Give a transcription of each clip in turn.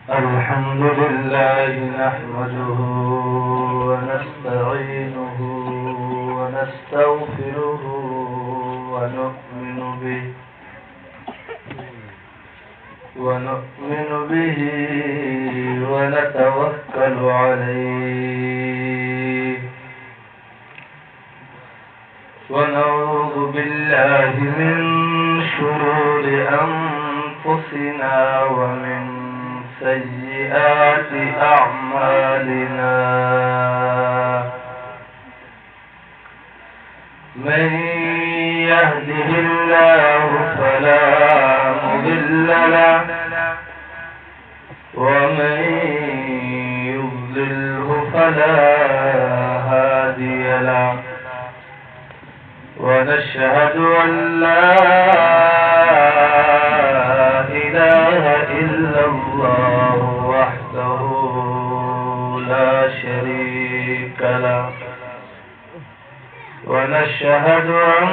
الحمد لله نحمده ونستعينه ونستغفره ونؤمن به ونتوكل عليه ونعوذ بالله من شرور أنفسنا ومن سيئات أعمالنا من يهده الله فلا مضل له ومن يضلله فلا هادي له ونشهد أن لا إله إلا الله وحده لا شريك له ونشهد أن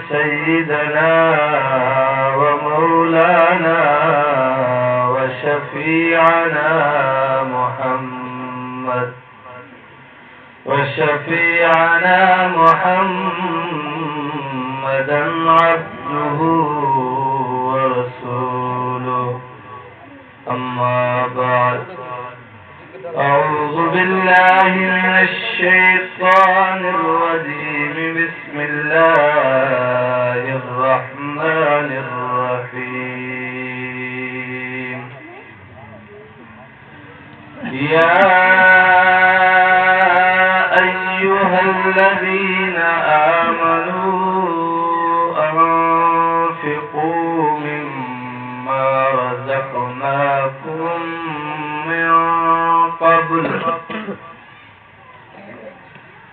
سيدنا ومولانا وشفيعنا محمدا عبده ورسوله أما بعد أعوذ بالله من الشيطان الرجيم بسم الله الرحمن الرحيم يا أيها الذين آمنوا أنفقوا مما رزقناكم من قبل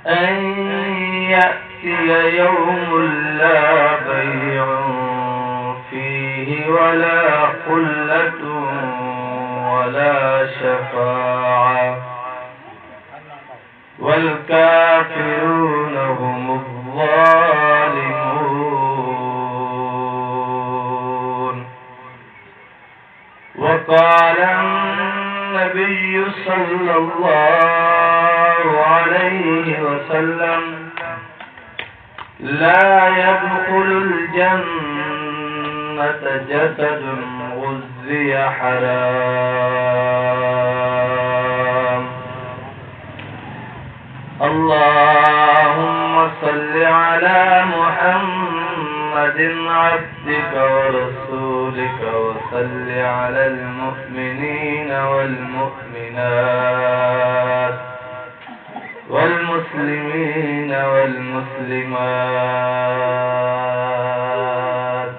أن يأتي يوم لا بيع فيه ولا خلة ولا شفاعة والكافرون هم الظالمون. وقال النبي صلى الله عليه وسلم لا يدخل الجنة جسد غذي حرام. اللهم صل على محمد عبدك ورسولك وصل على المؤمنين والمؤمنات والمسلمين والمسلمات.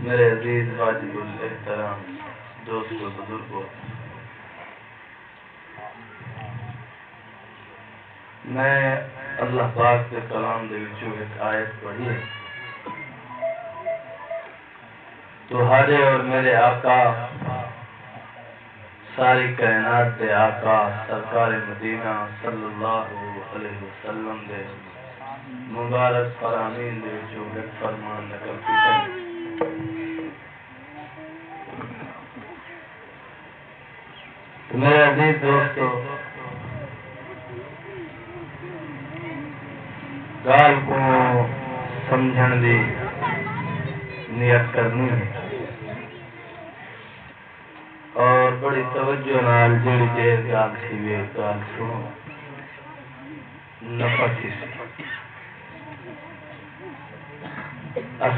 میرے عزیز واجب الاحترام دوستو بزرگوں، میں اللہ پاک کے کلام دے وچوں ایک آیت پڑھی ہے. تمہارے اور میرے آقا ساری کائنات دے آقا سرکار مدینہ صلی اللہ علیہ وسلم دے مبارک فرامین دے وچوں ایک فرمان نقل کیتا. میرے عزیز دوستو، گال کو سمجھن دی نیت کرنی ہے اور بڑی توجہ نال جڑی جیز گال سی وے گال سنو نفع سی.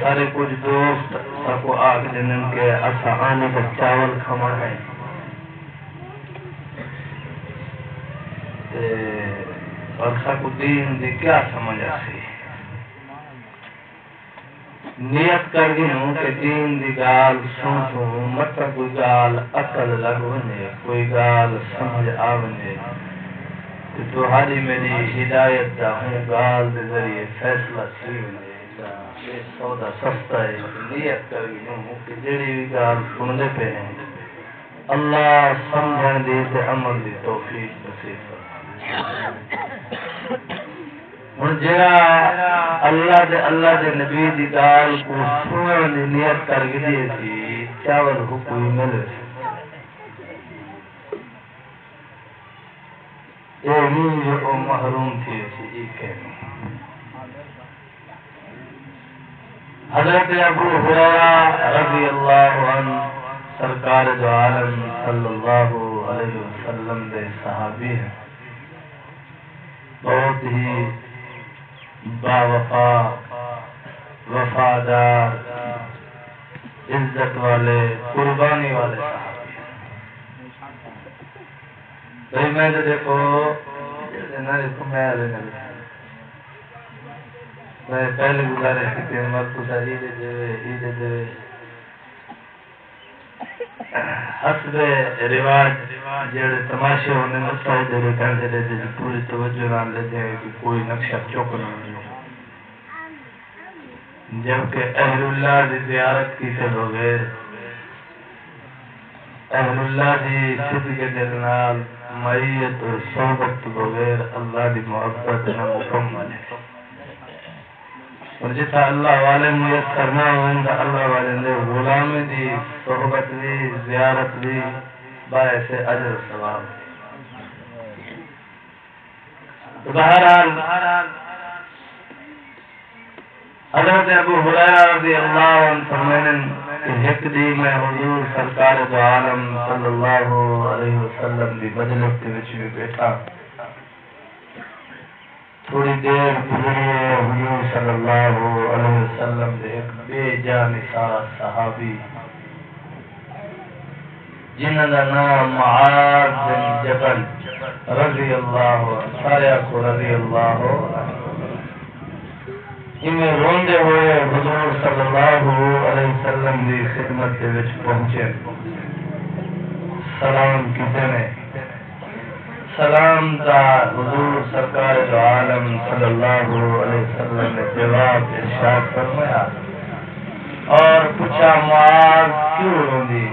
سارے کچھ دوست سکو آگ جنن کے اسا آنے کا چاول کھما ہے اور سکو دین دی کیا سمجھ آسی. نیت کر دی ہوں کہ دین دی گال سن مت کوئی گال عقل لگونے کوئی گال سمجھ آونے تو ہاری میری ہدایت دا ہوں گال دے ذریعے فیصلہ سیونے. یہ سودا سستا ہے. نیت کر دی ہوں کہ جڑی بھی گال سننے پہ ہیں اللہ سمجھن دی تے عمل دی توفیق نصیب فرمائے. ہن جڑا اللہ دے نبی دی گال کو سنن دی نیت کر کے دی سی چاول حکم مل اے نہیں جو محروم تھی سی کہنے حضرت ابو ہریرہ رضی اللہ عنہ سرکار دو عالم صلی اللہ علیہ وسلم دے صحابی ہیں، بہت ہی باوفا وفادار عزت والے قربانی والے صحابی ہیں۔ بھئی میں تو دیکھو میں پہلے گزارے کہ مرکز عید دے حسب رواج جڑے تماشے ہونے مسائل دے کرتے رہتے پوری توجہ نہ لیتے ہیں کہ کوئی نقشہ چوک نہ ہو، جبکہ اہل اللہ دی زیارت کی سے بغیر اہل اللہ دی صدق دل نال معیت و صحبت بغیر اللہ دی محبت نہ مکمل ہے، اور جتا اللہ والے میسر نہ ہوئیں گا اللہ والے نے غلام دی صحبت دی زیارت دی باعث اجر ثواب۔ بہرحال حضرت ابو ہریرہ رضی اللہ عنہ فرماتے ہیں کہ ایک دی میں حضور سرکار دو عالم صلی اللہ علیہ وسلم دی مجلس کے وچ بیٹھا، تھوڑی دیر گزری حضور صلی اللہ علیہ وسلم دے ایک بے جانصار صحابی جنہاں دا نام معاذ بن جبل رضی اللہ عنہ سارے کو رضی اللہ عنہ انہیں روندے ہوئے حضور صلی اللہ علیہ وسلم دی خدمت دے وچ پہنچے، سلام کیتے نے، سلام دا حضور سرکار دو عالم صلی اللہ علیہ وسلم نے جواب ارشاد فرمایا اور پوچھا معاذ کیوں روندی؟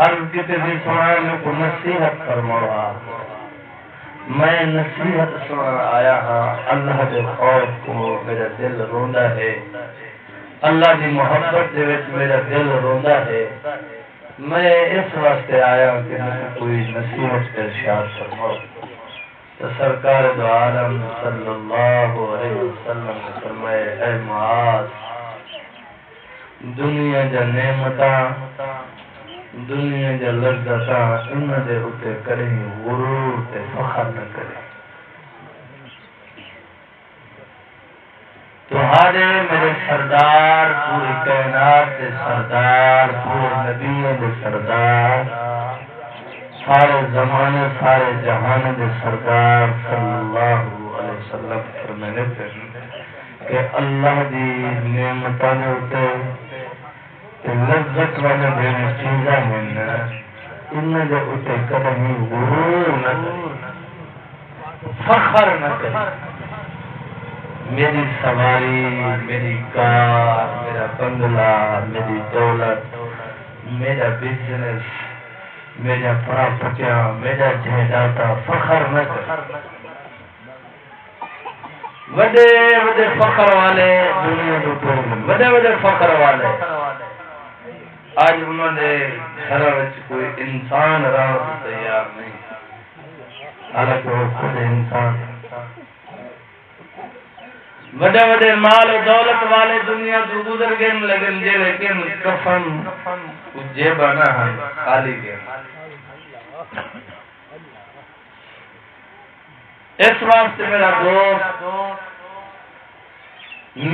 عرض کیتے بھی سنائے میں کو نصیحت فرمایا، میں نصیحت سنن آیا ہاں، اللہ دے خوف کو میرا دل روندا ہے، اللہ دی محبت دے وچ میرا دل روندا ہے، میں اس واسطے آیا ہوں کہ میں کوئی نصیحت ارشاد فرماؤ۔ تو سرکار دو عالم صلی اللہ علیہ وسلم نے فرمائے اے معاذ، دنیا جا نعمتاں دنیا جا لذتاں انہاں دے اوتے کریں غرور تے فخر نہ کریں، تمہارے میرے سردار پوری کائنات دے سردار پورے نبیوں دے سردار سارے زمانے سارے جہان دے سردار صلی اللہ علیہ وسلم فرمانے کہ اللہ دی نعمتاں دے اوتے لذت والے دینے چیزاں ہیں انہاں دے اوتے کبھی غرور نہ کریں، فخر نہ کریں، میری سواری میری کار میرا بنگلہ میری دولت میرا بزنس میرا پراپرٹیاں میرا جائیداد فخر نہ کر، بڑے بڑے فخر والے دنیا کے بڑے بڑے فخر والے آج انہوں نے گھر کوئی انسان راہ تیار نہیں، حالانکہ وہ خود انسان بڑے بڑے مال و دولت والے دنیا تو گزر گئے لیکن جے لیکن کفن جے بنا ہے خالی گئے۔ اس واسطے میرا دوست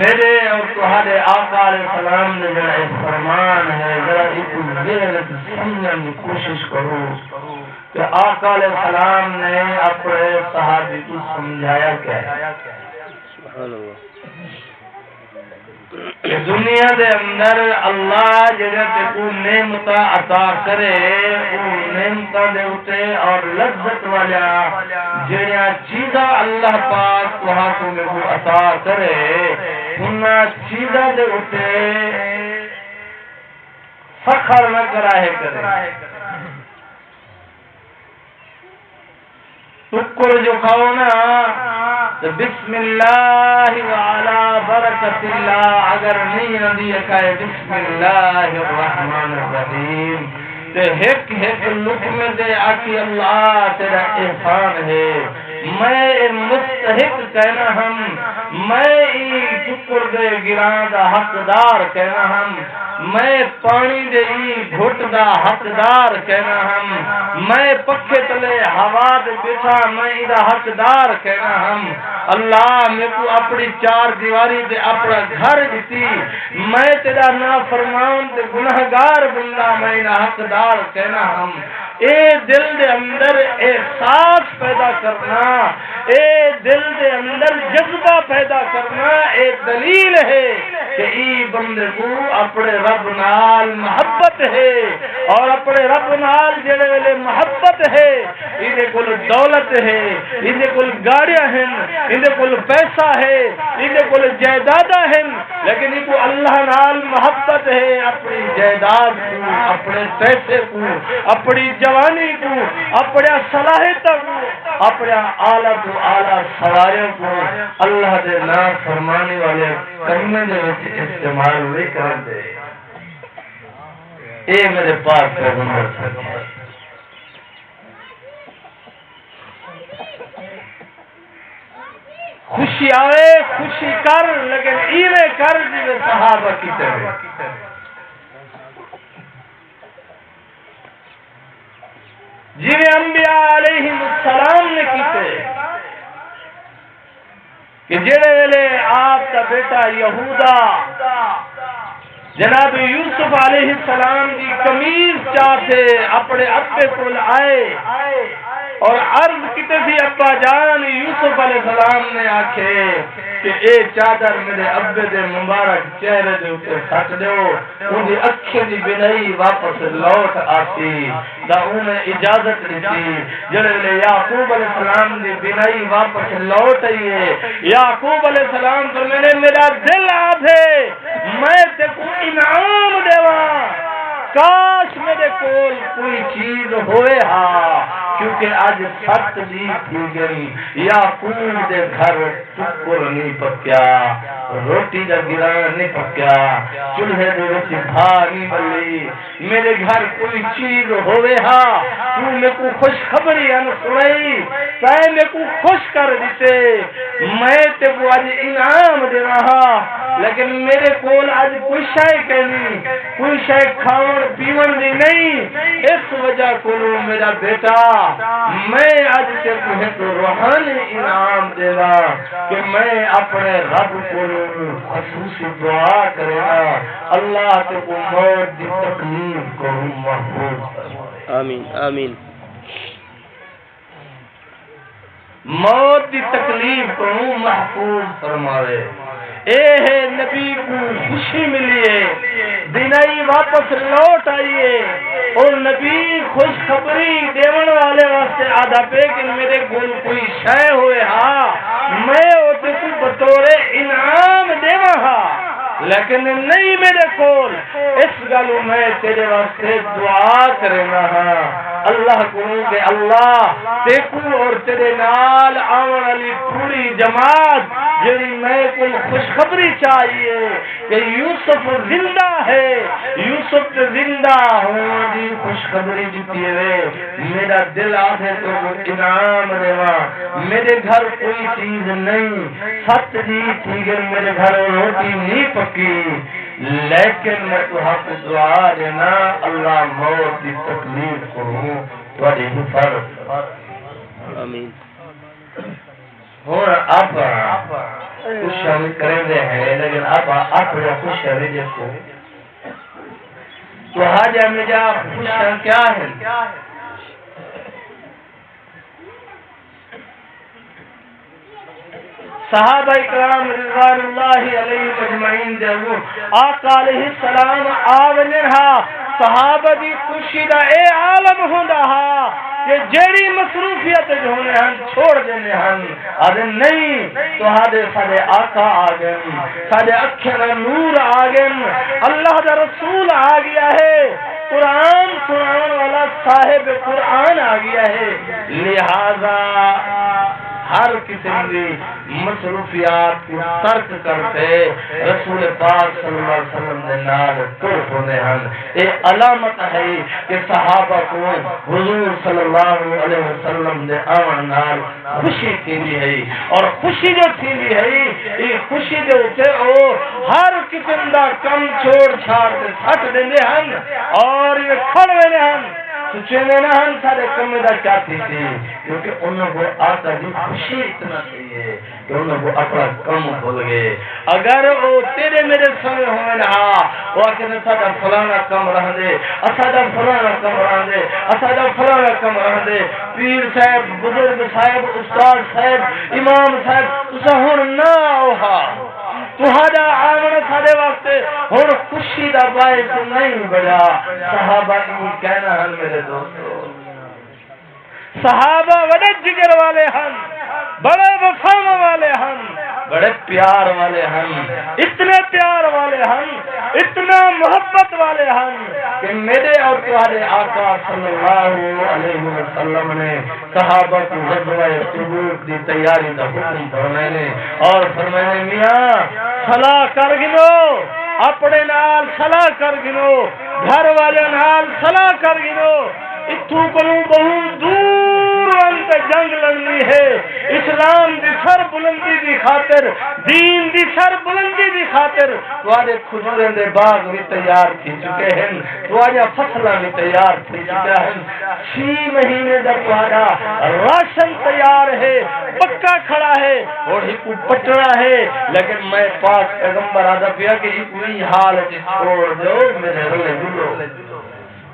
میرے اور تمہارے آقا علیہ السلام نے میرا ایک فرمان ہے، ذرا اس ذہن سمجھنے کی کوشش کرو کہ آقا علیہ السلام نے اپنے صحابی کو سمجھایا کیا ہے کہ دنیا دے اندر اللہ جگہ تے کو نعمتہ عطا کرے وہ نعمتہ دے اٹھے اور لذت والا جہاں چیزاں اللہ پاک وہاں کو میں کو عطا کرے انہاں چیزاں دے اٹھے فخر نہ کراہے کرے، تو ٹکر جو کھاؤ نا تو بسم اللہ وعلا برکت اللہ اگر نہیں آندی ہے بسم اللہ الرحمن الرحیم تے ایک لقمے دے آکی اللہ تیرا احسان ہے میں مستحق کہنا ہم میں ٹکر دے گران دا حقدار کہنا ہم میں پانی دے گھٹ دا حقدار کہنا ہم میں پکھے تلے ہوا دے بیٹھا میں دا حقدار کہنا ہم اللہ میں کو اپنی چار دیواری دے اپنا گھر دیتی میں تیرا نافرمان تے گناہگار بندہ میں دا حقدار کہنا ہم اے دل دے اندر احساس پیدا کرنا اے دل دے اندر جذبہ پیدا کرنا اے دلیل ہے کہ ای بندے کو اپنے رب نال محبت ہے اور اپنے رب نال جڑے ویلے محبت ہے انہیں کل دولت ہے انہیں کل گاڑیاں ہیں انہیں کل پیسہ ہے انہیں کل جائیدادہ ہیں لیکن ان کو اللہ نال محبت ہے اپنی جائیداد کو اپنے پیسے کو اپنی جوانی کو اپنے صلاحیت کو اپنے اعلیٰ تو اعلیٰ سواریوں کو اللہ دے نام فرمانے والے کلمے دے وچ استعمال ہوئے کر دے اے میرے پاس پیغمبر صلی خوشی آئے خوشی کر لیکن ایویں کر جویں صحابہ کی طرح جویں انبیاء علیہ السلام نے کیتے کہ جڑے ویلے آپ کا بیٹا یہودا جناب یوسف علیہ السلام کی قمیض چاہتے اپنے ابے کول آئے اور عرض کیتے تھی ابا جان یوسف علیہ السلام نے آکھے کہ اے چادر میرے ابے دے مبارک چہرے دے اوپر سٹ دیو ان دی اکھیں دی بینائی واپس لوٹ آتی دا انہیں اجازت دیتی جڑے لے یعقوب علیہ السلام دی بینائی واپس لوٹ آئیے یعقوب علیہ السلام تو میرا دل آدھے میں تے کو انعام دیواں کاش میرے کول کوئی چیز ہوئے ہاں کیونکہ آج سات دی تھی گئی یعقوب دے گھر ٹکر نہیں پکیا روٹی دا گران نہیں پکیا چولہے دے وچ بھا نہیں بلی میرے گھر کوئی چیز ہوئے ہاں تو میں کو خوشخبری ان سنائی تے میں کو خوش کر دیتے میں تے کو آج انعام دے رہا لیکن میرے کول آج کوئی شے کہنی کوئی شے کھاون پیون دی نہیں اس وجہ کو میرا بیٹا میں آج سے تمہیں تو روحانی انعام دے گا کہ میں اپنے رب کو خصوصی دعا کرے گا اللہ تے کو موت دی تکلیف کو محفوظ آمین آمین موت دی تکلیف کو محفوظ فرماوے اے ہے نبی کو خوشی ملیے دنائی واپس لوٹ آئیے اور نبی خوشخبری دیون والے واسطے آدھا پہ کہ میرے گل کوئی شے ہوئے ہاں میں ہوتے کو بطور انعام دیواں ہاں لیکن نہیں میرے کول اس گلو میں تیرے واسطے دعا کرنا ہاں اللہ کو کہ اللہ دیکھو اور تیرے نال آون علی پوری جماعت جڑی میں کوئی خوشخبری چاہیے کہ یوسف زندہ ہے یوسف زندہ ہونے دی خوشخبری دیتی ہے میرا دل آدھے تو انعام دیوا میرے گھر کوئی چیز نہیں سچ دی تھی کہ میرے گھر روٹی نہیں پکی لیکن میں تو حق دعا دینا اللہ موت کی تکلیف کروں تھوڑی حفاظت آمین ہوں آپ خوش شامل کریں دے ہیں لیکن آپ اپنے خوش شامل دیکھو تو حاجہ مجا خوش شامل کیا ہے صحابہ اکرام رضوان اللہ علیہ مجمعین دیو آقا علیہ السلام آونے رہا صحابہ دی خوشی دا اے عالم ہوندا ہا کہ جیڑی مصروفیت جو ہونے ہن چھوڑ دینے ہن آدھے نہیں تو آدھے سارے آقا آگئن سارے اکھر نور آگئن اللہ دا رسول آگیا ہے قرآن سنانے والا صاحب قرآن آ گیا ہے، لہذا ہر قسم کی مصروفیات کو ترک کرتے رسول پاک صلی اللہ علیہ وسلم نے نال تر ہونے ہن۔ یہ علامت ہے کہ صحابہ کو حضور صلی اللہ علیہ وسلم نے آمن نال خوشی تھی ہے، اور خوشی جو تھی ہے یہ خوشی دے اوتے او ہر قسم دا کم چھوڑ چھاڑ کے سٹ دیندے ہن اور یہ کھڑ ویندے ہن سچے میں نہ ہم سارے کم دا چاہتی تھی، کیونکہ انہوں کو آقا دی خوشی اتنا چاہیے کہ انہوں کو اپنا کم بھول گئے۔ اگر وہ تیرے میرے سنگ ہوئے نہ وہ آکے سادہ فلانا کم رہ دے، اسادہ فلانا کم رہ دے، اسادہ فلانا کم رہ دے، پیر صاحب، بزرگ صاحب، استاد صاحب، امام صاحب اسا ہون نہ اوہا تہاڈا آمن سارے واسطے ہن خوشی دا باعث نہیں بڑا۔ صحابہ کی کہنا ہے میرے دوستو، صحابہ بڑے جگر والے ہن، بڑے وفا والے ہن، بڑے پیار والے ہن، اتنے پیار والے ہن، اتنا محبت والے ہن کہ میرے اور تمہارے آقا صلی اللہ علیہ وسلم نے صحابہ کو غزوہ تبوک دی تیاری کا حکم فرمانے اور فرمانے میاں صلاح کر گنو، اپنے نال صلاح کر گنو، گھر والے نال صلاح کر گنو، اتھوں کلوں بہت دور انت جنگ لڑنی ہے، اسلام دی سر بلندی دی خاطر، دین دی سر بلندی دی خاطر تواڈے کھجوریں دے باغ بھی تیار تھی چکے ہیں، تواڈیاں فصلاں بھی تیار تھی چکے ہیں، 6 مہینے دا تواڈا راشن تیار ہے، پکا کھڑا ہے اور ہی کو پٹنا ہے، لیکن میں پاک پیغمبر آدھا پیا کہ یہ کوئی حال چھوڑ دو میرے رلے دلو۔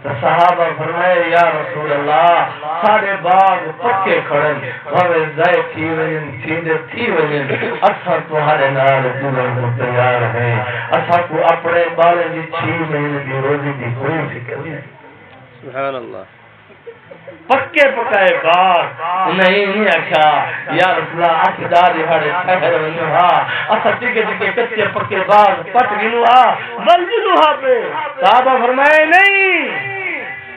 تو صحابہ فرمائے یا رسول اللہ سارے باغ پکے کھڑن بھاوے زائے تھی وجن تھیندے تھی وجن اسا تمہارے نال دلوں تیار ہیں، اسا کو اپنے بالے دی 6 مہینے کی روزی دی کوئی فکر نہیں۔ سبحان اللہ۔ پکے پکائے باغ نہیں اچھا یا رسول اللہ اقدار ہڑے ٹھہر ونو ہا اسا ٹکے ٹکے کچے پکے باغ پٹ گنو ہا منزلو ہا پہ۔ صحابہ فرمائے نہیں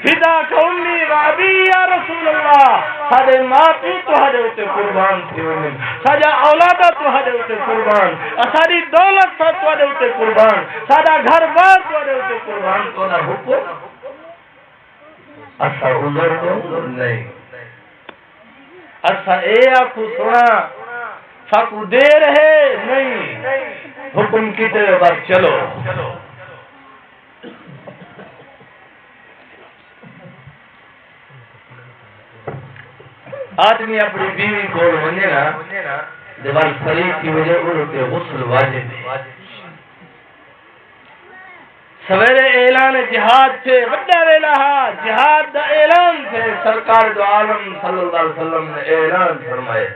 فدا کونی وابی یا رسول اللہ سارے ماں پیو تہاڈے اوتے قربان تھی ونن، ساڈا اولاد تہاڈے اوتے قربان، ساری دولت تہاڈے اوتے قربان، ساڈا گھر بار تہاڈے اوتے قربان، تہاڈا حکم اسا عذر دو نہیں، اسا اے آکھو سنا فاکو دے رہے نہیں، حکم کی طرح بس چلو۔ آدمی اپنی بیوی کو ہونے نا دیوال فریق کی وجہ اڑتے غسل واجب ہے، سویرے اعلان جہاد تھے وڈا ویلا جہاد دا اعلان تھے، سرکار دو عالم صلی اللہ علیہ وسلم نے اعلان فرمائے،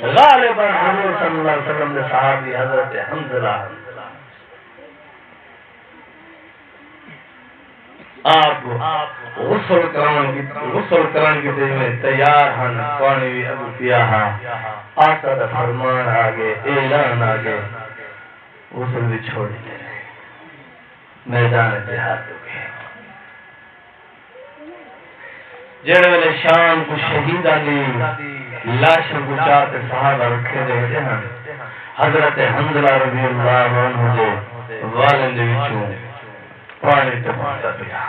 غالباً حضور صلی اللہ علیہ وسلم نے صحابی حضرت حنظلہ آپ غسل کرن کی دے میں تیار ہن، پانی بھی ابو پیا ہاں، آقا دا فرمان آگے اعلان آگے، غسل بھی چھوڑ دے میدان جہاد ہو گئے۔ جڑے والے شام کو شہیدانی لاشوں کو چاہتے صحابہ رکھے دے ہوتے ہیں، حضرت حنظلہ رضی اللہ عنہ دے والد وچوں پانی ٹپکتا پیا،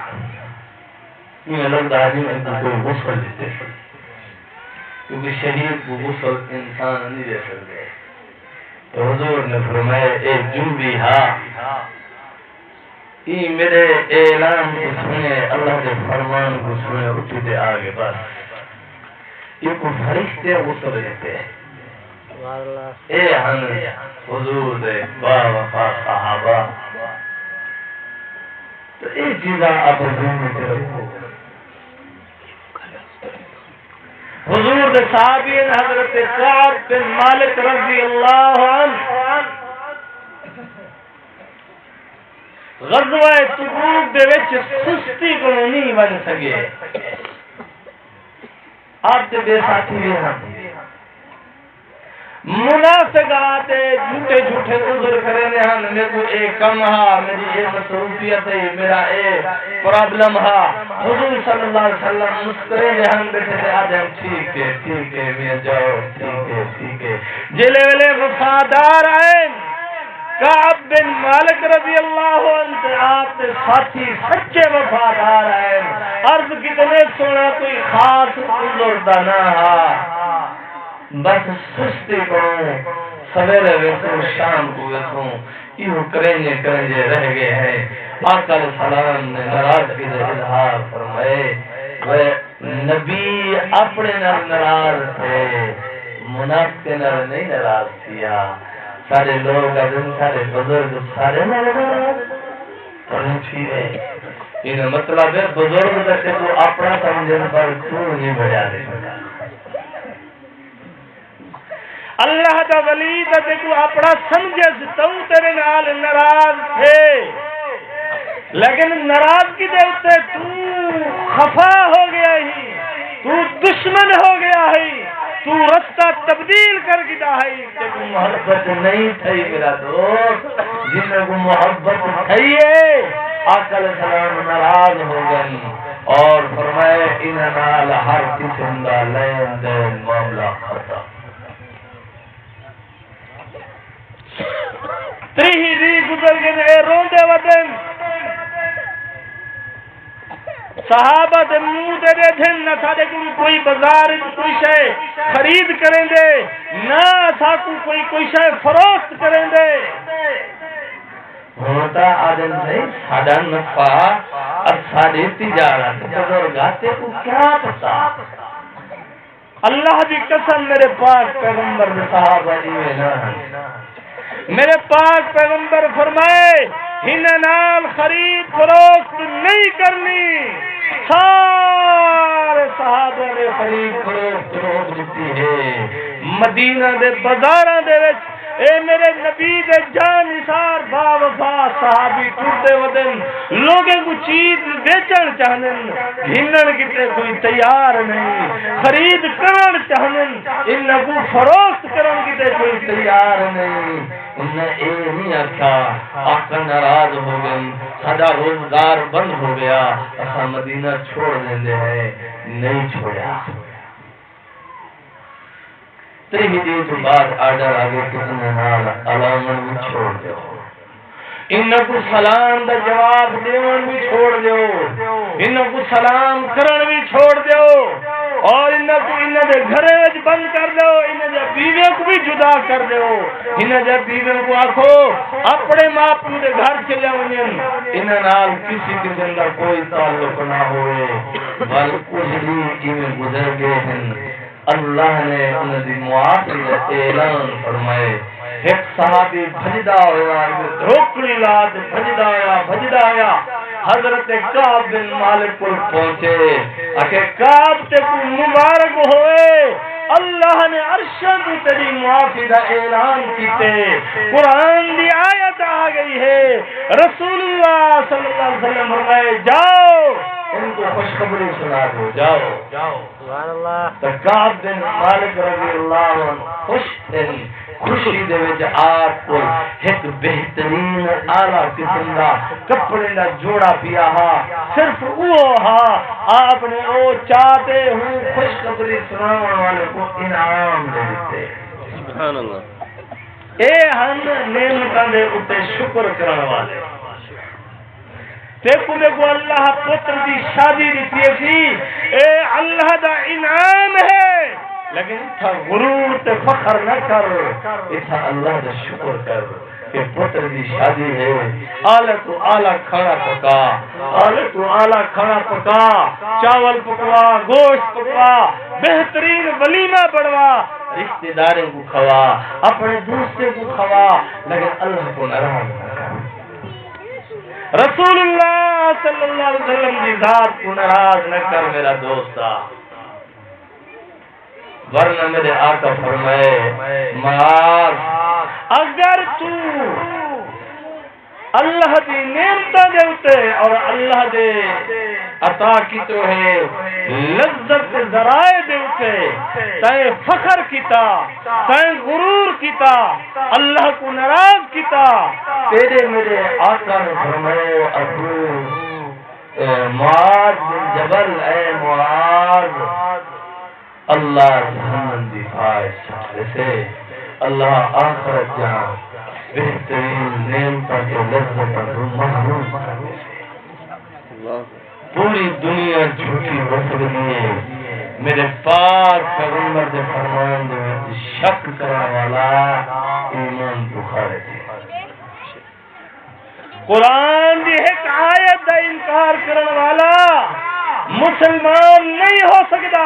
یہ لگتا ہے ان کو کوئی غسل دیتے، کیونکہ شہید کو غسل انسان نہیں دے سکتے۔ تو حضور نے فرمایا اے جنبی ہاں یہ میرے اعلان کو سنے، اللہ کے فرمان کو سنے، اٹھی دے آگے بس، یہ کو فرشتے غسل دیتے اے ہن حضور دے با وفا صحابہ۔ تو ایک چیزاں آپ ذہن میں رکھو، حضور دے صحابین حضرت کعب بن مالک رضی اللہ عنہ غزوہ تبوک دے وچ سستی کو نہیں بن سکے، آپ کے بے ساتھی بھی ہیں، سے گاتے جھوٹے جھوٹے عذر کرے ہن میرے کو ایک کم ہا میری یہ مصروفیت ہے میرا ایک پرابلم ہا حضور صلی اللہ علیہ وسلم مسکرے ہن بیٹھے آدم ٹھیک ہے میں جاؤ ٹھیک ہے جلے والے وفادار ہیں کعب بن مالک رضی اللہ عنہ آپ ساتھی سچے وفادار ہیں عرض کتنے سونا کوئی خاص عذر دانا ہا بس سستی کروں سویرے ویسوں شام کو ویسوں یہ کرنجے رہ گئے ہیں آقا علیہ السلام نے ناراضگی کا اظہار فرمائے وہ نبی اپنے ناراض تھے منافق نال نہیں ناراض کیا سارے لوگ ادن سارے بزرگ سارے ناراض کرنے چاہیے یہ مطلب ہے بزرگ سے تو اپنا سمجھن پر کیوں نہیں بجا رہے اللہ دا ولی دا تو اپنا سمجھے تو تیرے نال ناراض تھے لیکن ناراضگی دے اوتے تو خفا ہو گیا ہی تو دشمن ہو گیا ہے تو رستہ تبدیل کر گیا ہے کہ محبت نہیں تھی میرا دوست جن کو محبت تھی آقا علیہ السلام ناراض ہو گئے اور فرمائے ان نال ہر قسم دا لین دین معاملہ ختم تریہی دی گزر گئے روندے ودن صحابہ دے منہ دے دے دھن نہ سارے کوئی بازار کوئی شے خرید کریں دے نہ ساکو کوئی شے فروخت کریں دے ہوتا آدم سے ساڑا نفع اور ساڑی تجارت بزرگاتے کو کیا پتا اللہ بھی قسم میرے پاک پیغمبر صحابہ میں نہ میرے پاک پیغمبر فرمائے ہن نال خرید فروخت نہیں کرنی سارے صحابہ نے خرید فروخت روک دیتی ہے مدینہ دے بازاراں دے وچ اے میرے نبی دے جان نثار با وفا صحابی ٹوٹے ودن لوگوں کو چیز بیچن چاہنن گھنن کتے کوئی تیار نہیں خرید کرن چاہنن ان کو فروخت کرن کتے کوئی تیار نہیں انہیں اے نہیں آکھا آقا ناراض ہو گئے ساڈا روزگار بند ہو گیا اسا مدینہ چھوڑ دیندے ہیں نہیں چھوڑا تیری دن تو بعد آرڈر آگے کتنے نال علامن بھی چھوڑ دیو ان کو سلام دا جواب دیون بھی چھوڑ دیو ان کو سلام کرن بھی چھوڑ دیو اور ان کو ان دے گھرے وچ بند کر دیو ان دے بیویوں کو بھی جدا کر دیو ان دے بیویوں کو آکھو اپنے ماں پیو دے گھر چلے ونجن ان نال کسی قسم دا کوئی تعلق نہ ہوئے بل کچھ بھی ایویں گزر گئے ہیں اللہ نے ان دی معافی کا اعلان فرمائے ایک صحابی بھجدا ہوا دھوکڑی لاد بھجدا آیا حضرت کعب بن مالک کو پہنچے کہ کعب تے کو مبارک ہوئے اللہ نے عرشاں تو تیری معافی کا اعلان کیتے قرآن دی آیت آ گئی ہے رسول اللہ صلی اللہ علیہ وسلم فرمائے جاؤ ان کو خوشخبری سنا دو جاؤ سبحان اللہ تو کعب بن مالک رضی اللہ عنہ خوش تھے خوشی دے وچ آپ کو ایک بہترین اعلی قسم دا کپڑے دا جوڑا پیا ہا صرف وہ ہا آپ نے او چاہتے ہوں خوشخبری سنانے والے کو انعام دے دیتے سبحان اللہ اے ہم نعمتاں دے اوتے شکر کرن والے دیکھو اللہ پتر دی شادی دیتی تھی اے اللہ دا انعام ہے لیکن اتھا غرور تے فخر نہ کر اتھا اللہ دا شکر کر کہ پتر دی شادی ہے آلہ تو آلہ کھانا پکا چاول پکوا گوشت پکوا بہترین ولیمہ بڑھوا رشتہ داروں کو کھوا اپنے دوستوں کو کھوا لیکن اللہ کو ناراض نہ کر رسول اللہ صلی اللہ علیہ وسلم کی ذات کو ناراض نہ کر میرا دوستا ورنہ میرے آقا فرمائے معاذ اگر تو اللہ دی نعمتاں دے اوتے اور اللہ دے عطا کیتے ہے لذت ذرائع دے اوتے تے فخر کیتا تے غرور کیتا اللہ کو ناراض کیتا تیرے میرے آقا نے فرمایا ابو معاذ بن جبل اے معاذ اللہ جہنم دی خواہش سے اللہ آخرت جان بہترین نعمتوں کے لذت محروم کر دے پوری دنیا جھوٹی بس رہی ہے میرے پاک پیغمبر دے فرمان دے وچ شک کرنے والا ایمان تو خارج ہے قرآن دی ایک آیت دا انکار کرنے والا مسلمان نہیں ہو سکتا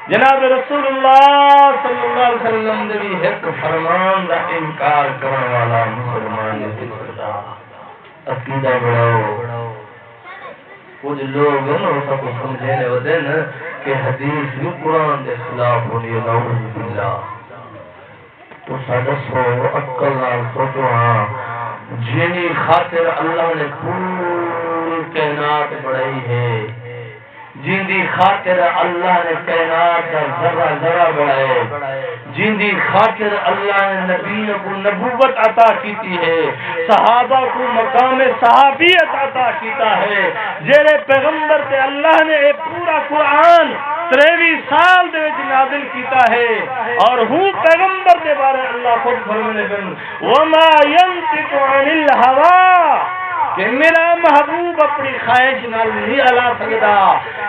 جناب رسول اللہ صلی اللہ علیہ وسلم نے بھی ایک فرمان دا انکار کرنے والا مسلمان نہیں ہو سکتا عقیدہ بڑھاؤ کچھ لوگ ہیں وہ سب کو سمجھنے ہوتے ہیں کہ حدیث بھی قرآن کے خلاف ہونی ہے نعوذ باللہ تو سو عقل نال سوچو ہاں جنی خاطر اللہ نے پوری کائنات بڑھائی ہے جن دی خاطر اللہ نے کائنات کا ذرہ ذرہ بڑھائے جن دی خاطر اللہ نے نبی کو نبوت عطا کیتی ہے صحابہ کو مقام صحابیت عطا کیتا ہے جڑے پیغمبر تے اللہ نے اے پورا قرآن 23 سال دے وچ نازل کیتا ہے اور ہوں پیغمبر دے بارے اللہ خود فرمانے بن وما ينطق عن الهوى کہ میرا محبوب اپنی خواہش نال نہیں علا سکتا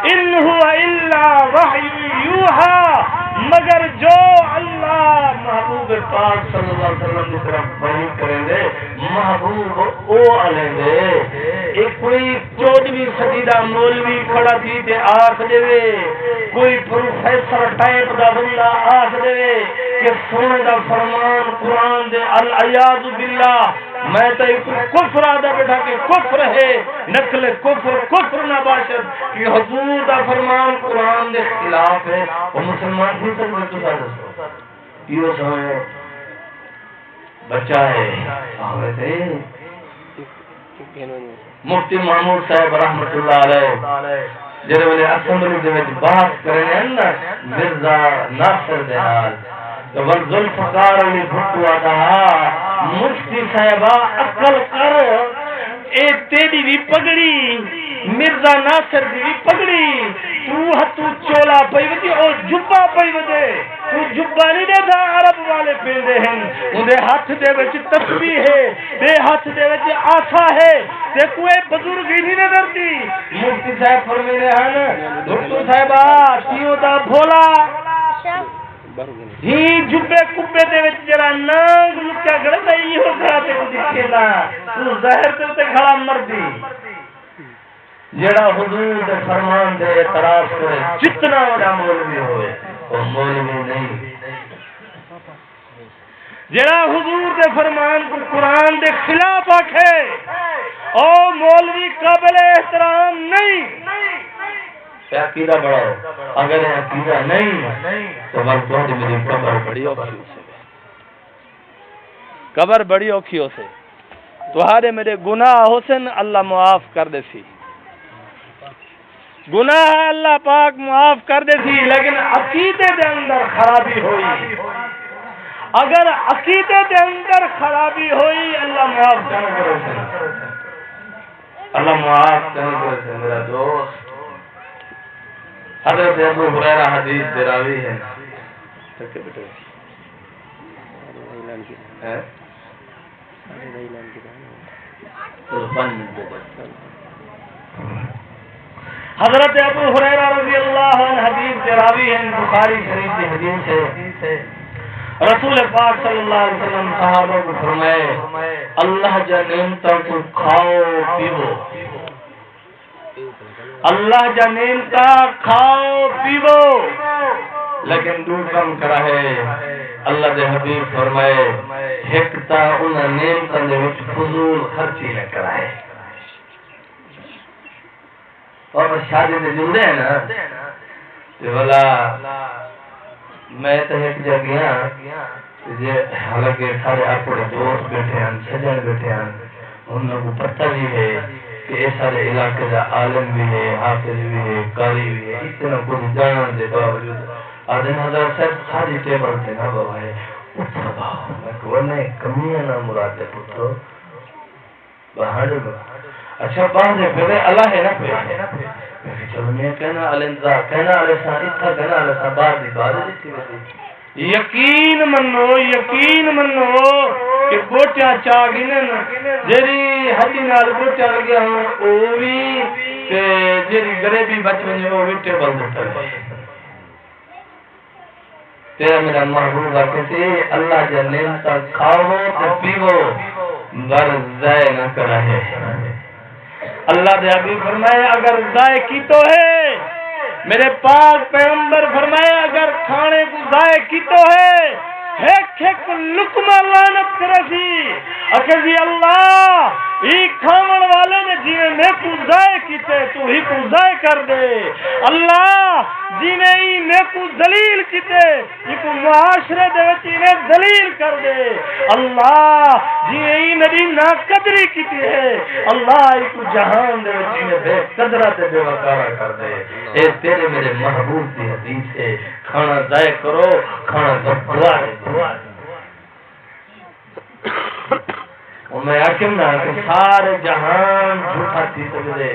ان هو الا وحی یوحى مگر جو اللہ محبوب پاک صلی اللہ علیہ وسلم کی طرف وحی کریں گے محبوب او علیہ دے ایک کوئی 14ویں صدی دا مولوی کھڑا تھی تے آکھ دے کوئی پروفیسر ٹائپ دا بندہ آکھ دے کہ سونے دا فرمان قرآن دے العیاذ باللہ میں تو کفر آدھا بیٹھا کہ کفر ہے نقل کفر نہ باشد کہ حضور دا فرمان قرآن دے خلاف ہے وہ مسلمان بھی سب تو ساتھ یہ سمجھے بچہ ہے مفتی محمود صاحب رحمت اللہ علیہ جڑے والے اسمبلی دے وچ بحث کرنے نا مرزا ناصر دے نال تو ذوالفقار علی بھٹو آتا مفتی صاحبہ عقل کر اے تیری بھی پگڑی مرزا ناصر دی بھی پگڑی تو ہتھو چولا پئی ودی او جبا پئی ودے تو جبا نہیں دے تھا عرب والے پیندے ہیں اندے ہاتھ دے وچ تسبیح ہے دے ہاتھ دے وچ آسا ہے تے کوئی بزرگ ہی نہیں درتی مفتی صاحب فرمینے ہیں بھٹو صاحبہ تیو دا بھولا ہی جبے کبے دے وچ جڑا نانگ لکیا گڑا ایہو کھڑا تے دکھیلا تو ظاہر تے کھڑا مردی جڑا حضور دے فرمان دے اعتراض کرے جتنا بڑا مولوی ہوئے وہ مولوی نہیں جڑا حضور دے فرمان کو قرآن دے خلاف آکھے او مولوی قابل احترام نہیں عقیدہ بڑھاؤ اگر عقیدہ نہیں تو مرد میری قبر بڑی اوکھی سے قبر بڑی اوکھی ہو سے تمہارے میرے گناہ حسن اللہ معاف کر دے سی گناہ اللہ پاک معاف کر دے سی لیکن عقیدے دے اندر خرابی ہوئی اگر عقیدے دے اندر خرابی ہوئی اللہ معاف کرنے سے اللہ معاف کرنے سے میرا دوست حضرت ابو ہریرہ حدیث دے راوی ہے حضرت ابو ہریرہ رضی اللہ عنہ حدیث دے راوی ہیں بخاری شریف کی حدیث ہے رسول پاک صلی اللہ علیہ وسلم صحابہ کو فرمائے اللہ جا نعمتوں کو کھاؤ پیو اللہ جا نعمتا کھاؤ پیو لیکن دو کم کرا ہے اللہ دے حبیب فرمائے ہکتا انہا نعمتا دے وچ فضول خرچی نہ کرائے اور شادی دے جڑے ہیں نا کہ بلا میں تو ایک جگہ حالانکہ سارے اپنے دوست بیٹھے ہیں سجن بیٹھے ہیں انہوں کو پتہ بھی ہے کہ یہ سارے علاقے کا عالم بھی ہے حافظ بھی ہے قاری بھی ہے اتنا کچھ جانا دے باوجود آدھے نظر صاحب ساری ٹیبل سے نہ بابا ہے اتنا میں کمیاں نہ مراد پترو باہر اچھا باہر پھر اللہ ہے نا پھر چلو میں کہنا الانزا کہنا السان اتھا کہنا السان باہر دی بات دیتی ہوتی یقین منو کہ گوٹیاں چاہ گنن جیری ہڈی نال گوٹیاں لگیا ہوں او بھی تے جیری غریبی بچ ونجے او وٹے بند کر تیرا میرا محبوب کہتے اللہ جا نعمت کھاؤ تے پیو گر ضائع نہ کرا ہے اللہ دے حبیب فرمائے اگر ضائع کی تو ہے میرے پاک پیغمبر فرمائے اگر کھانے کو ضائع کی تو ہے ایک لقمہ لعنت کرسی اکھے جی اللہ ای کھاون والے نے جی میں کو ضائع کیتے تو ہی کو ضائع کر دے اللہ جی نے ای میں کو ذلیل کیتے ای کو معاشرے دے وچ نے ذلیل کر دے اللہ جی ای میری ناقدری کیتی ہے اللہ ای کو جہان دے وچ نے بے قدرہ تے بے وقارا کر دے اے تیرے میرے محبوب دی حدیث ہے کھانا ضائع کرو کھانا دعا اور میں حاکم نہ کہ سارے جہان جھوٹا تھی سکتے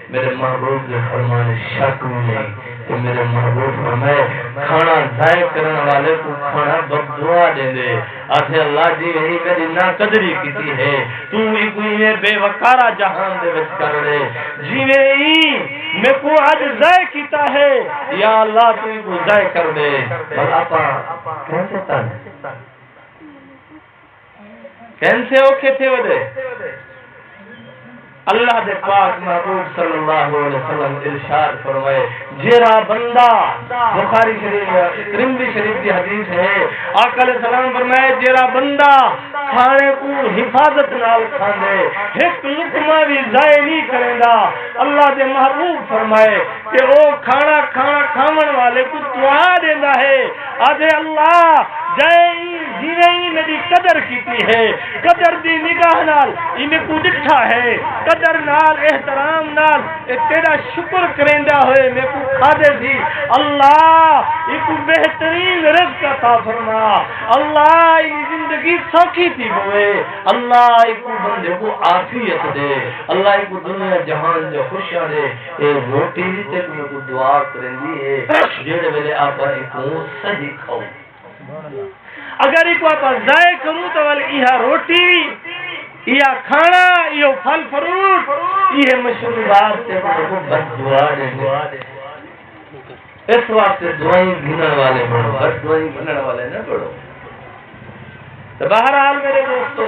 میرے محبوب کے فرمان شک نہیں کہ میرے محبوب فرمائے کھانا ضائع کرنے والے کو کھانا بددعا دے دے آتے اللہ جی یہی میری ناقدری کیتی ہے تو ہی کوئی یہ بے وقارا جہان دے وچ کر دے جی میں کو آج ضائع کیتا ہے یا اللہ تو ہی کو ضائع کر دے بس آپا کیسے تانے کیسے اوکھے تھے وہ دے اللہ دے پاک محبوب صلی اللہ علیہ وسلم ارشاد فرمائے جیرا بندہ بخاری شریف ترمذی شریف کی حدیث ہے آقا علیہ السلام فرمائے جیرا بندہ کھانے کو حفاظت نال کھاندے ایک لقمہ بھی ضائع نہیں کرے گا اللہ دے محبوب فرمائے کہ وہ کھانا کھاون والے کو دعا دیندا ہے آدھے اللہ جی میری قدر کیتی ہے قدر دی نگاہ نال انہیں کو ڈٹھا ہے قدر نال احترام نال تیرا شکر کریندا ہوئے میں کو کھادے تھی اللہ ایک بہترین رزق عطا فرما اللہ ان زندگی سوکھی تھی ہوئے اللہ ایک بندے کو عافیت دے اللہ ایک دنیا جہان جو خوشیاں دے اے روٹی تے کو دعا کرندی ہے جڑے ویلے آپ کو صحیح کھاؤ اگر ایک آپ ضائع کروں تو یہ روٹی یہ کھانا یہ پھل فروٹ یہ مشروبات سے بد دعا دے اس واسطے دعائیں گنن والے بڑھو بس دعائیں گنن والے نہ بڑھو تو بہرحال میرے دوستو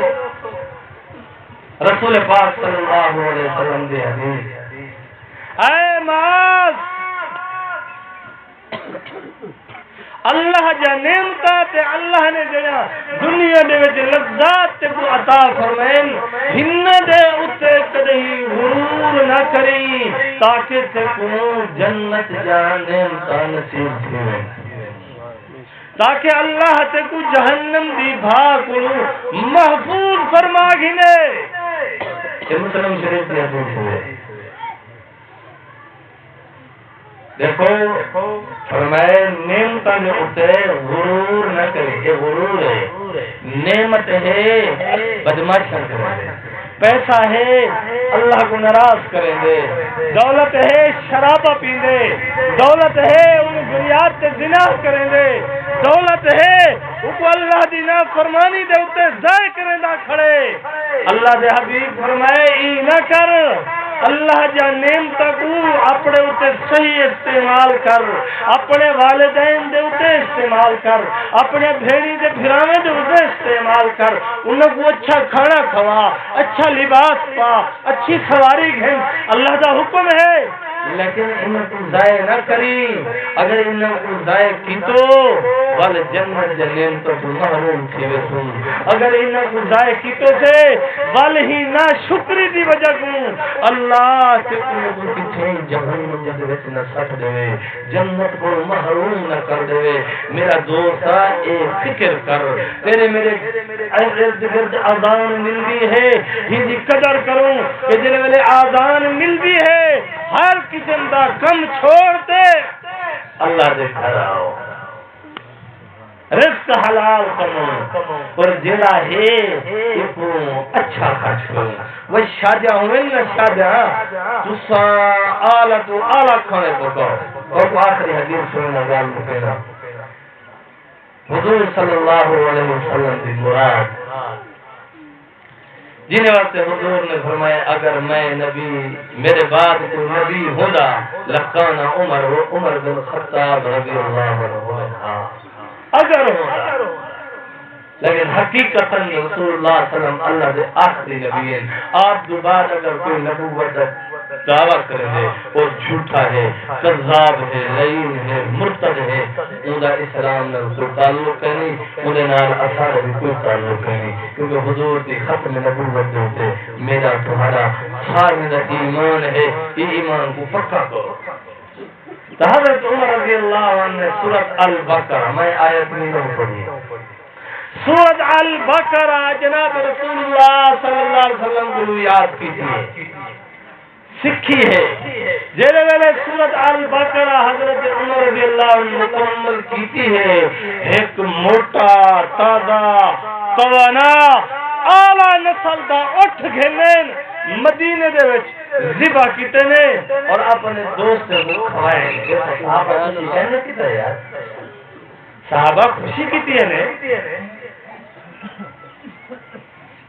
رسول پاک صلی اللہ علیہ وسلم دے حدیث اے معاذ اللہ جا نعمتا تے اللہ نے جڑا دنیا دے وچ لذات تے کو عطا فرمائن ہن دے اوتے کدی غرور نہ کری تاکہ تے کو جنت جا نعمتا نصیب تھے تاکہ اللہ تے کو جہنم دی بھاگ محفوظ فرما گھنے یہ مسلم شریف کی حدیث ہے دیکھو فرمائے نعمت نے اٹھے غرور نہ کرے یہ غرور ہے نعمت ہے بدماش نہ کرے پیسہ ہے اللہ کو ناراض کریں گے دولت ہے شراب پیندے دولت ہے ان بنیاد سے زنا کریں گے دولت ہے ان کو اللہ دی نافرمانی دے اتے ضائع کریں دا کھڑے اللہ دے حبیب فرمائے ای نہ کر اللہ جا نعمت کو اپنے اتے صحیح استعمال کر اپنے والدین دے اتے استعمال کر اپنے بھیڑی دے بھراویں دے اتے استعمال کر انہوں کو اچھا کھانا کھوا اچھا لباس پا اچھی سواری گھن اللہ دا حکم ہے لیکن انہوں کو ضائع نہ کری اگر انہوں کو ضائع کی تو وال جنت جنین تو محروم تھی ویسوں اگر انہوں کو ضائع کی تو سے وال ہی نہ شکری دی وجہ کو اللہ سے انہوں کو کچھیں جہنم جد ویسے نہ سٹ دے جنت کو محروم نہ کر دے میرا دوستا ایک فکر کر تیرے میرے ارد گرد آذان مل گئی ہے ہی قدر کروں کہ جنہیں میرے آذان مل گئی ہے ہر قسم دا کم چھوڑ دے اللہ دے گھر آؤ رزق حلال کرو اور جڑا ہے کو اچھا خرچ کرو وہ شادیاں ہوئے نا شادیاں تسا اعلی تو اعلی کھانے پکاؤ اور آخری حدیث سننا گال مکینا حضور صلی اللہ علیہ وسلم کی مراد جنہیں واسطے حضور نے فرمایا اگر میں نبی میرے بعد کوئی نبی ہونا لکان عمر بن خطاب رضی اللہ عنہ اگر ہونا لیکن حقیقت رسول اللہ صلی اللہ علیہ وسلم اللہ دے آخری نبی ہیں آپ دوبارہ اگر کوئی نبوت دعویٰ کریں گے اور جھوٹا ہے کذاب ہے لعین ہے مرتد ہے انہا اسلام نے کوئی تعلق نہیں انہیں نال اثار بھی کوئی تعلق نہیں کیونکہ حضور کی ختم نبوت ہوتے میرا تمہارا خارج ایمان ہے یہ ایمان کو پکا کرو حضرت عمر رضی اللہ عنہ نے سورۃ البقرہ میں آیت نہیں پڑھی سورۃ البقرہ جناب رسول اللہ صلی اللہ علیہ وسلم کو یاد کی تھی سکھی ہے جیلے ویلے سورۃ البقرہ حضرت عمر رضی اللہ عنہ مکمل کیتی ہے ایک موٹا تازہ توانا اعلی نسل دا اٹھ گھنن مدینے دے وچ ذبح کیتے نے اور اپنے دوست کو کھوائے صحابہ خوشی کہنے کی تھا یار صحابہ خوشی کیتی ہے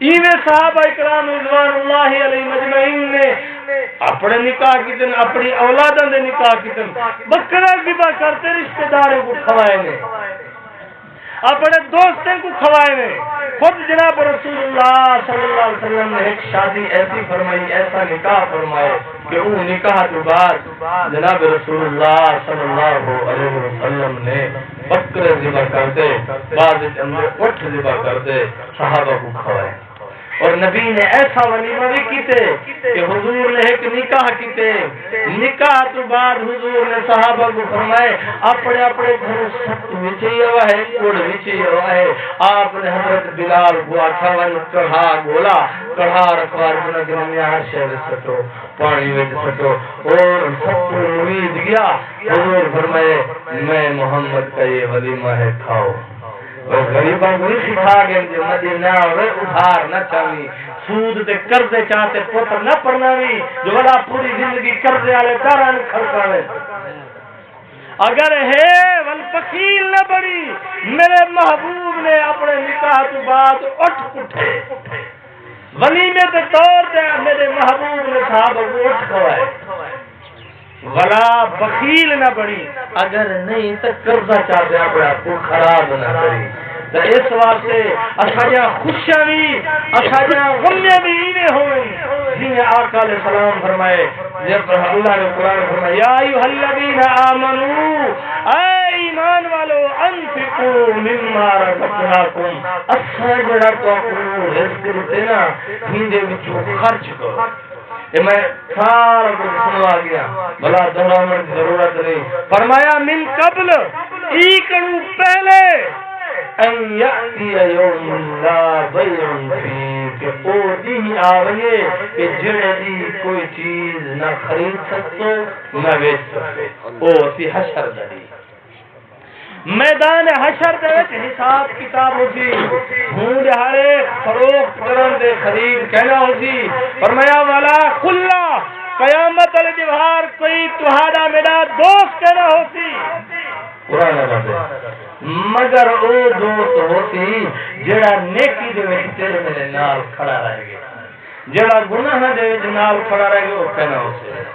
ایویں صحابہ اکرام رضوان اللہ علیہ مجمعین نے اپنے نکاح کی دن اپنی اولادوں نے نکاح کی دن بکرا ذبح کرتے رشتہ داروں کو کھوائے نے اپنے دوستوں کو کھوائے نے خود جناب رسول اللہ صلی اللہ علیہ وسلم نے ایک شادی ایسی فرمائی ایسا نکاح فرمائے کہ وہ نکاح کے بعد جناب رسول اللہ صلی اللہ علیہ وسلم نے بکرے ذبح کرتے بعد اندر اٹھ ذبح کرتے صحابہ کو کھوائے اور نبی نے ایسا ولیمہ بھی کیتے کہ حضور نے ایک نکاح کیتے نکاح تو بعد حضور نے صحابہ کو فرمائے اپنے اپنے گھر سخت وچی ہوا ہے کوڑ وچی ہوا ہے آپ نے حضرت بلال کو اٹھاون کڑھا گولا کڑھا رکھوار بنا گرمیا ہر شہر سٹو پانی وچ سٹو اور سب کو امید گیا حضور فرمائے میں محمد کا یہ ولیمہ ہے کھاؤ اور غریباں کو سکھا گئے جو مدینہ ہوئے ادھار نہ چاہی سود دے قرضے چاہتے پتر نہ پڑھناوی جو بڑا پوری زندگی قرضے والے داران کھڑکاوے اگر ہے والفقیل نہ بڑی میرے محبوب نے اپنے نکاح تو بعد اٹھ اٹھے ولیمے کے طور پہ میرے محبوب نے صحابہ کو اٹھ کھوائے ولا بخیل نہ بڑی اگر نہیں تو قرضہ چاہتے اپنا کو خراب نہ کری تو اس واسطے اساجا خوشیاں بھی اساجا غمیاں بھی انہیں ہوئیں جنہیں آقا علیہ السلام فرمائے جب اللہ نے قرآن فرمایا یا ایھا الذین آمنوا اے ایمان والو انفقوا مما رزقناکم اساجا کو رزق دینا ہندے وچوں خرچ کرو کہ میں سارا کچھ سنوا گیا بلا دہرانے کی ضرورت نہیں فرمایا من قبل ایکنو پہلے ان یأتی یوم لا بیع فیہ کہ او دی آوئے کہ جڑے دی کوئی چیز نہ خرید سکتو نہ بیچ سکتو او سی حشر داری میدان حشر دے وچ حساب کتاب ہوسی ہوں دہاڑے فروخت کرن دے خرید کہنا ہوسی فرمایا والا کلا قیامت الجوہار کوئی تہاڑا میرا دوست کہنا ہوسی قرآن بات مگر او دوست ہوسی جڑا نیکی دے وچ تیرے میرے نال کھڑا رہے گا جڑا گناہ دے وچ نال کھڑا رہے گا وہ کہنا ہوسی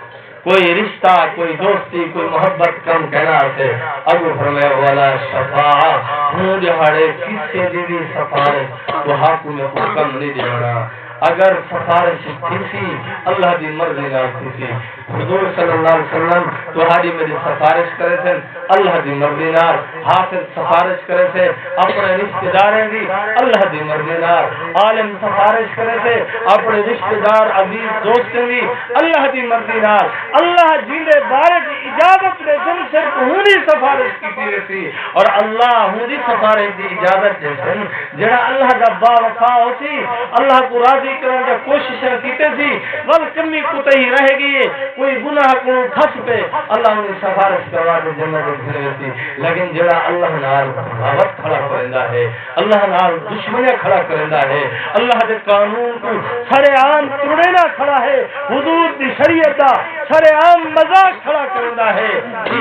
کوئی رشتہ کوئی دوستی کوئی محبت کم کہنا ہے ابو فرمائے والا شفاعہ ہوں دہاڑے کسے دی سفارش تو حاکم حکم نہیں دینا اگر سفارش کسی اللہ دی مرضی نہ کسی حضور صلی اللہ علیہ وسلم تہاڈی میری سفارش کرے تھے اللہ دی مرضی نہ حافظ سفارش کرے تھے اپنے رشتہ داریں دی اللہ دی مرضی نہ عالم سفارش کرے تھے اپنے رشتہ دار عزیز دوستیں دی اللہ دی مرضی نہ اللہ جن دے بارے دی اجازت دے جن صرف ہونی سفارش کی رسی اور اللہ ہونی سفارش دی اجازت دے جن جڑا اللہ دا با وفا ہوسی اللہ کو راضی کرنے کی کوششیں کیتے تھی ول کمی کوتاہی رہ گئی کوئی گناہ کو پھس پہ اللہ نے سفارش کروا کے جنت میں بھیج دی لیکن جڑا اللہ نال بغاوت کھڑا کرندا ہے اللہ نال دشمنی کھڑا کرندا ہے اللہ دے قانون کو سارے عام توڑنا کھڑا ہے حدود دی شریعت دا سارے عام مذاق کھڑا کرندا ہے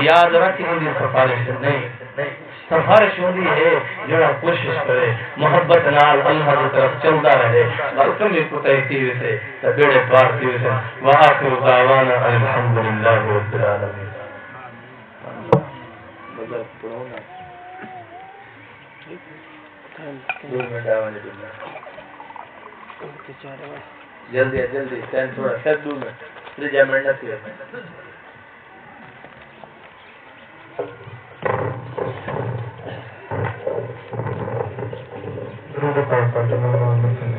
یاد رکھ ان دی سفارش نہیں سفارش ہوندی ہے جڑا کوشش کرے محبت نال اللہ کی طرف چلتا رہے بلکہ یہ کوتاہی تھی ویسے تے بیڑے پار تھی ویسے واخر دعوانا الحمدللہ رب العالمین مطلب پڑھو نا 2 منٹ آوانے جلدی جلدی ٹائم تھوڑا شاید 2 منٹ 3 منٹ نہ تھی Gracias.